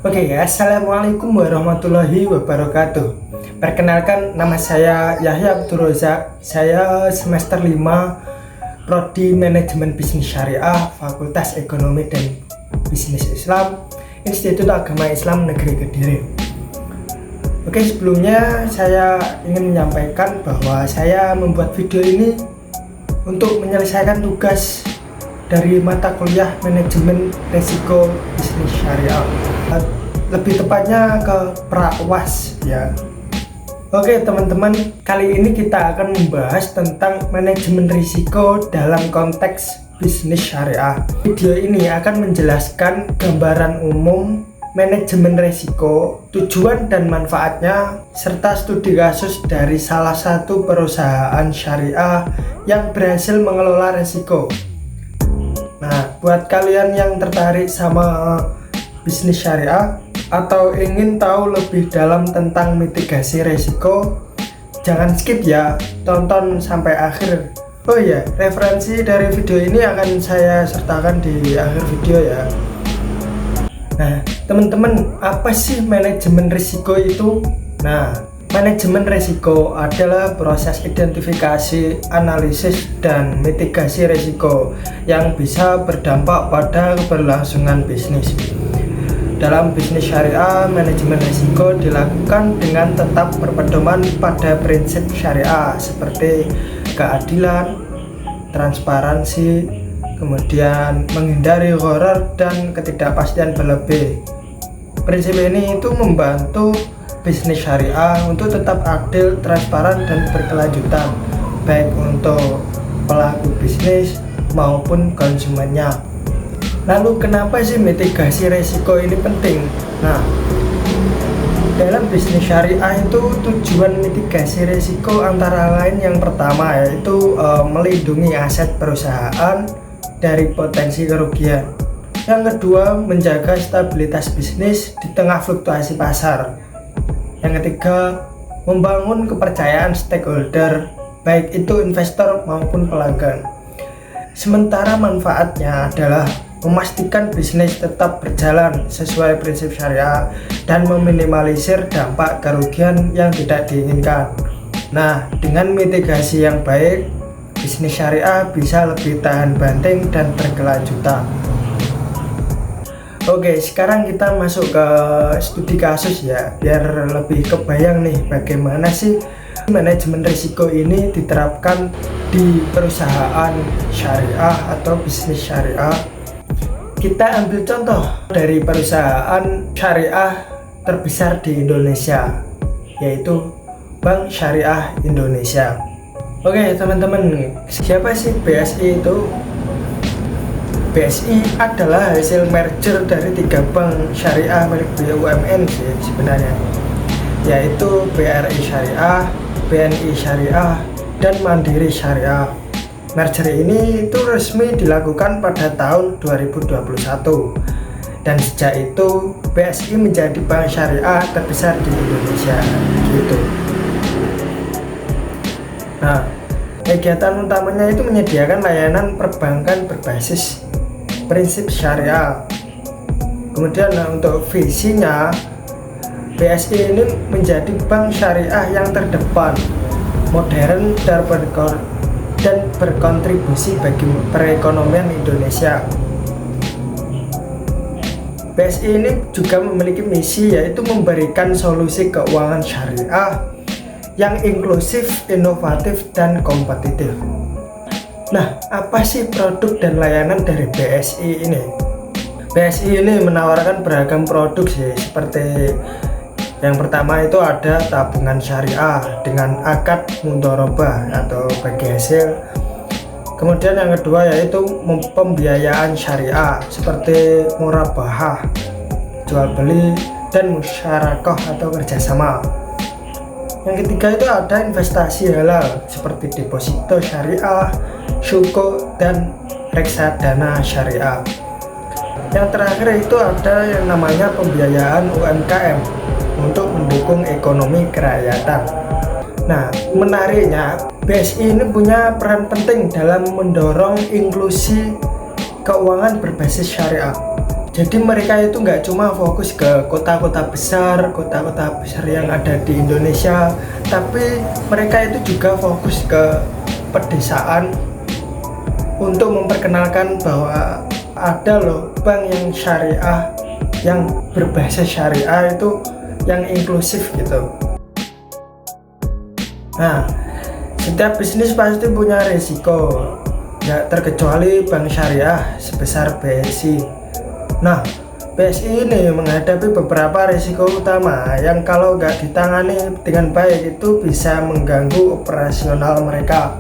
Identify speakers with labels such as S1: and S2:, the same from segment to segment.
S1: Oke ya, Assalamualaikum warahmatullahi wabarakatuh. Perkenalkan, nama saya Yahya Abdul Rozak. Saya semester 5 Prodi Manajemen Bisnis Syariah, Fakultas Ekonomi dan Bisnis Islam, Institut Agama Islam Negeri Kediri. Oke, sebelumnya saya ingin menyampaikan bahwa saya membuat video ini untuk menyelesaikan tugas dari mata kuliah Manajemen Resiko Bisnis Syariah, lebih tepatnya ke Pra-UAS ya. Oke teman-teman, kali ini kita akan membahas tentang manajemen risiko dalam konteks bisnis syariah. Video ini akan menjelaskan gambaran umum manajemen risiko, tujuan dan manfaatnya, serta studi kasus dari salah satu perusahaan syariah yang berhasil mengelola risiko. Nah, buat kalian yang tertarik sama bisnis syariah atau ingin tahu lebih dalam tentang mitigasi risiko, jangan skip ya, tonton sampai akhir. Oh iya, referensi dari video ini akan saya sertakan di akhir video ya. Nah, teman-teman, apa sih manajemen risiko itu? Nah, manajemen risiko adalah proses identifikasi, analisis, dan mitigasi risiko yang bisa berdampak pada keberlangsungan bisnis. Dalam bisnis syariah, manajemen risiko dilakukan dengan tetap berpedoman pada prinsip syariah seperti keadilan, transparansi, kemudian menghindari gharar dan ketidakpastian berlebih. Prinsip ini itu membantu bisnis syariah untuk tetap adil, transparan, dan berkelanjutan, baik untuk pelaku bisnis maupun konsumennya. Lalu kenapa sih mitigasi risiko ini penting? Nah, dalam bisnis syariah itu tujuan mitigasi risiko antara lain yang pertama yaitu melindungi aset perusahaan dari potensi kerugian. Yang kedua, menjaga stabilitas bisnis di tengah fluktuasi pasar. Yang ketiga, membangun kepercayaan stakeholder, baik itu investor maupun pelanggan. Sementara manfaatnya adalah memastikan bisnis tetap berjalan sesuai prinsip syariah dan meminimalisir dampak kerugian yang tidak diinginkan. Nah, dengan mitigasi yang baik, bisnis syariah bisa lebih tahan banting dan berkelanjutan. Oke, sekarang kita masuk ke studi kasus ya, biar lebih kebayang nih bagaimana sih manajemen risiko ini diterapkan di perusahaan syariah atau bisnis syariah. Kita ambil contoh dari perusahaan syariah terbesar di Indonesia, yaitu Bank Syariah Indonesia. Oke teman-teman, siapa sih BSI itu? BSI adalah hasil merger dari 3 bank syariah milik BUMN sih sebenarnya, yaitu BRI Syariah, BNI Syariah, dan Mandiri Syariah. Merger ini itu resmi dilakukan pada tahun 2021 dan sejak itu BSI menjadi bank syariah terbesar di Indonesia gitu. Nah, kegiatan utamanya itu menyediakan layanan perbankan berbasis prinsip syariah. Kemudian untuk visinya, BSI ini menjadi bank syariah yang terdepan, modern dan berkontribusi bagi perekonomian Indonesia. BSI ini juga memiliki misi yaitu memberikan solusi keuangan syariah yang inklusif, inovatif, dan kompetitif. Nah, apa sih produk dan layanan dari BSI ini? BSI ini menawarkan beragam produk sih, seperti yang pertama itu ada tabungan syariah dengan akad mudharabah atau bagi hasil. Kemudian yang kedua yaitu pembiayaan syariah seperti murabahah, jual beli, dan musyarakah atau kerjasama. Yang ketiga itu ada investasi halal seperti deposito syariah, syukur, dan reksadana syariah. Yang terakhir itu ada yang namanya pembiayaan UMKM untuk mendukung ekonomi kerakyatan. Nah, menariknya BSI ini punya peran penting dalam mendorong inklusi keuangan berbasis syariah. Jadi mereka itu nggak cuma fokus ke kota-kota besar yang ada di Indonesia, tapi mereka itu juga fokus ke pedesaan untuk memperkenalkan bahwa ada loh bank yang syariah, yang berbahasa syariah itu yang inklusif gitu. Nah, setiap bisnis pasti punya resiko, ya terkecuali bank syariah sebesar BSI. Nah, BSI ini menghadapi beberapa risiko utama yang kalau nggak ditangani dengan baik itu bisa mengganggu operasional mereka.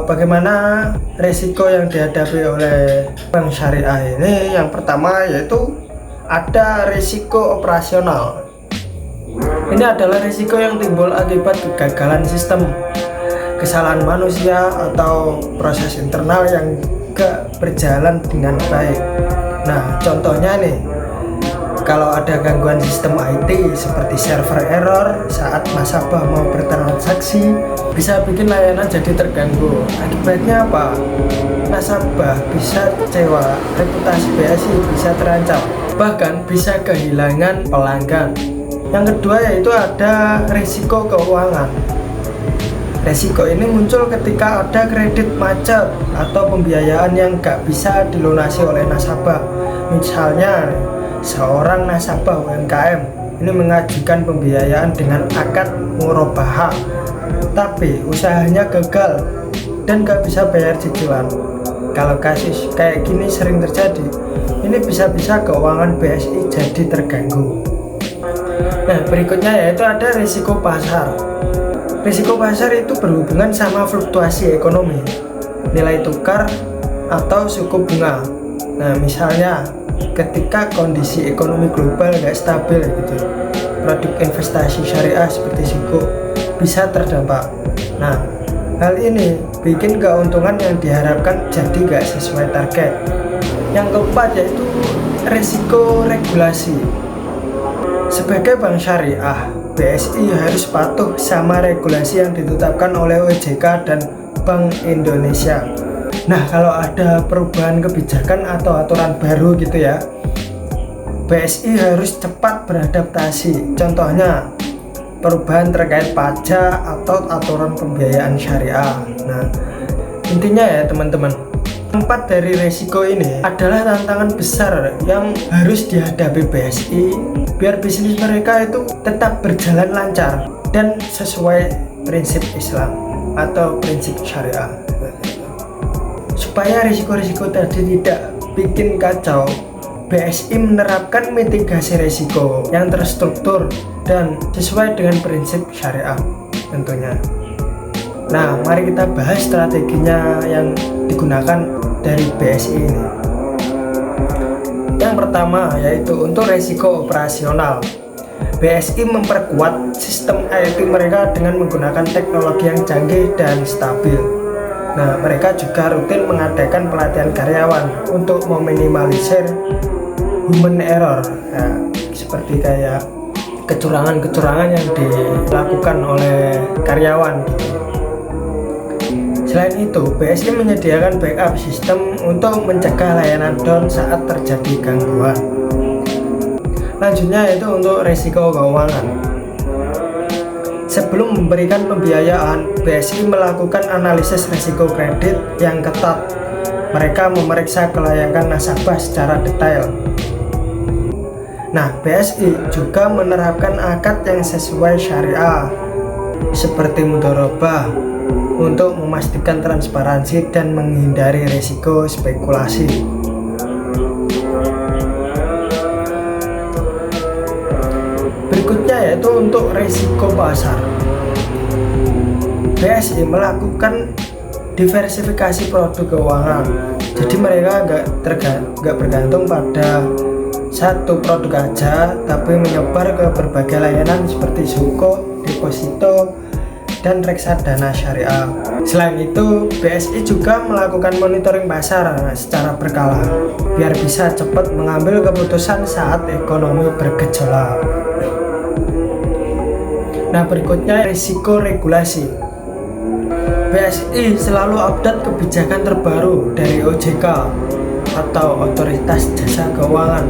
S1: Bagaimana risiko yang dihadapi oleh bank syariah ini? Yang pertama yaitu ada risiko operasional. Ini adalah risiko yang timbul akibat kegagalan sistem, kesalahan manusia atau proses internal yang gak berjalan dengan baik. Nah, contohnya nih, kalau ada gangguan sistem IT seperti server error saat nasabah mau bertransaksi, bisa bikin layanan jadi terganggu. Akibatnya apa? Nasabah bisa kecewa, reputasi BSI bisa terancam, bahkan bisa kehilangan pelanggan. Yang kedua yaitu ada risiko keuangan. Resiko ini muncul ketika ada kredit macet atau pembiayaan yang gak bisa dilunasi oleh nasabah. Misalnya, seorang nasabah UMKM ini mengajukan pembiayaan dengan akad murabahah, tapi usahanya gagal dan gak bisa bayar cicilan. Kalau kasus kayak gini sering terjadi, ini bisa-bisa keuangan BSI jadi terganggu. Nah, berikutnya yaitu ada risiko pasar. Risiko pasar itu berhubungan sama fluktuasi ekonomi, nilai tukar atau suku bunga. Nah, misalnya ketika kondisi ekonomi global nggak stabil gitu, produk investasi syariah seperti sukuk bisa terdampak. Nah, hal ini bikin keuntungan yang diharapkan jadi nggak sesuai target. Yang keempat yaitu risiko regulasi. Sebagai bank syariah, BSI harus patuh sama regulasi yang ditetapkan oleh OJK dan Bank Indonesia. Nah, kalau ada perubahan kebijakan atau aturan baru gitu ya, BSI harus cepat beradaptasi. Contohnya, perubahan terkait pajak atau aturan pembiayaan syariah. Nah, intinya ya teman-teman, empat dari resiko ini adalah tantangan besar yang harus dihadapi BSI biar bisnis mereka itu tetap berjalan lancar dan sesuai prinsip Islam atau prinsip syariah. Supaya risiko-risiko tadi tidak bikin kacau, BSI menerapkan mitigasi risiko yang terstruktur dan sesuai dengan prinsip syariah tentunya. Nah, mari kita bahas strateginya yang digunakan dari BSI ini. Yang pertama yaitu untuk risiko operasional. BSI memperkuat sistem IT mereka dengan menggunakan teknologi yang canggih dan stabil. Nah, mereka juga rutin mengadakan pelatihan karyawan untuk meminimalisir human error. Nah, seperti kayak kecurangan-kecurangan yang dilakukan oleh karyawan. Selain itu, BSI menyediakan backup sistem untuk mencegah layanan down saat terjadi gangguan. Lanjutnya yaitu untuk risiko keuangan. Sebelum memberikan pembiayaan, BSI melakukan analisis risiko kredit yang ketat. Mereka memeriksa kelayakan nasabah secara detail. Nah, BSI juga menerapkan akad yang sesuai syariah seperti mudharabah untuk memastikan transparansi dan menghindari risiko spekulasi. Berikutnya yaitu untuk risiko pasar. BSI melakukan diversifikasi produk keuangan, jadi mereka nggak bergantung pada satu produk aja, tapi menyebar ke berbagai layanan seperti sukuk, deposito, dan reksadana syariah. Selain itu, BSI juga melakukan monitoring pasar secara berkala biar bisa cepat mengambil keputusan saat ekonomi bergejolak. Nah, berikutnya risiko regulasi. BSI selalu update kebijakan terbaru dari OJK atau Otoritas Jasa Keuangan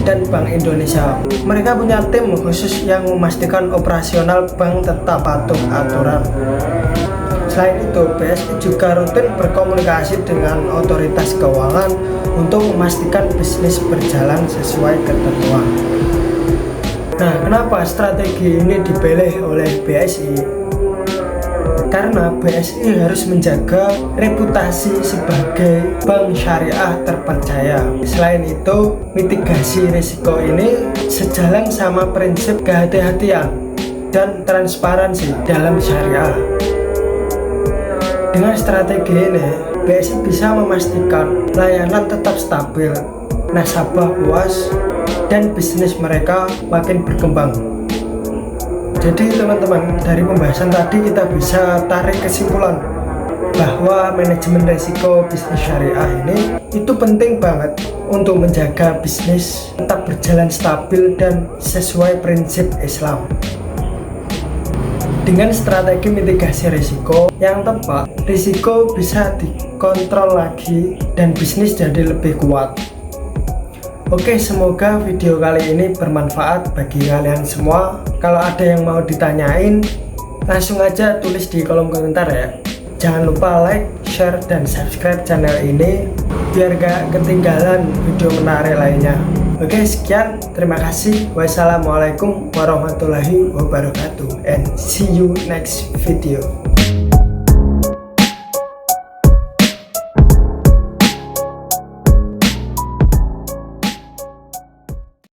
S1: dan Bank Indonesia. Mereka punya tim khusus yang memastikan operasional bank tetap patuh aturan. Selain itu, BSI juga rutin berkomunikasi dengan otoritas keuangan untuk memastikan bisnis berjalan sesuai ketentuan. Nah, kenapa strategi ini dipilih oleh BSI? Karena BSI harus menjaga reputasi sebagai bank syariah terpercaya. Selain itu, mitigasi risiko ini sejalan sama prinsip kehati-hatian dan transparansi dalam syariah. Dengan strategi ini, BSI bisa memastikan layanan tetap stabil, nasabah puas, dan bisnis mereka makin berkembang. Jadi teman-teman, dari pembahasan tadi kita bisa tarik kesimpulan bahwa manajemen risiko bisnis syariah ini itu penting banget untuk menjaga bisnis tetap berjalan stabil dan sesuai prinsip Islam. Dengan strategi mitigasi risiko yang tepat, risiko bisa dikontrol lagi dan bisnis jadi lebih kuat. Oke, semoga video kali ini bermanfaat bagi kalian semua. Kalau ada yang mau ditanyain, langsung aja tulis di kolom komentar ya. Jangan lupa like, share, dan subscribe channel ini biar gak ketinggalan video menarik lainnya. Oke, sekian, terima kasih. Wassalamualaikum warahmatullahi wabarakatuh, and see you next video.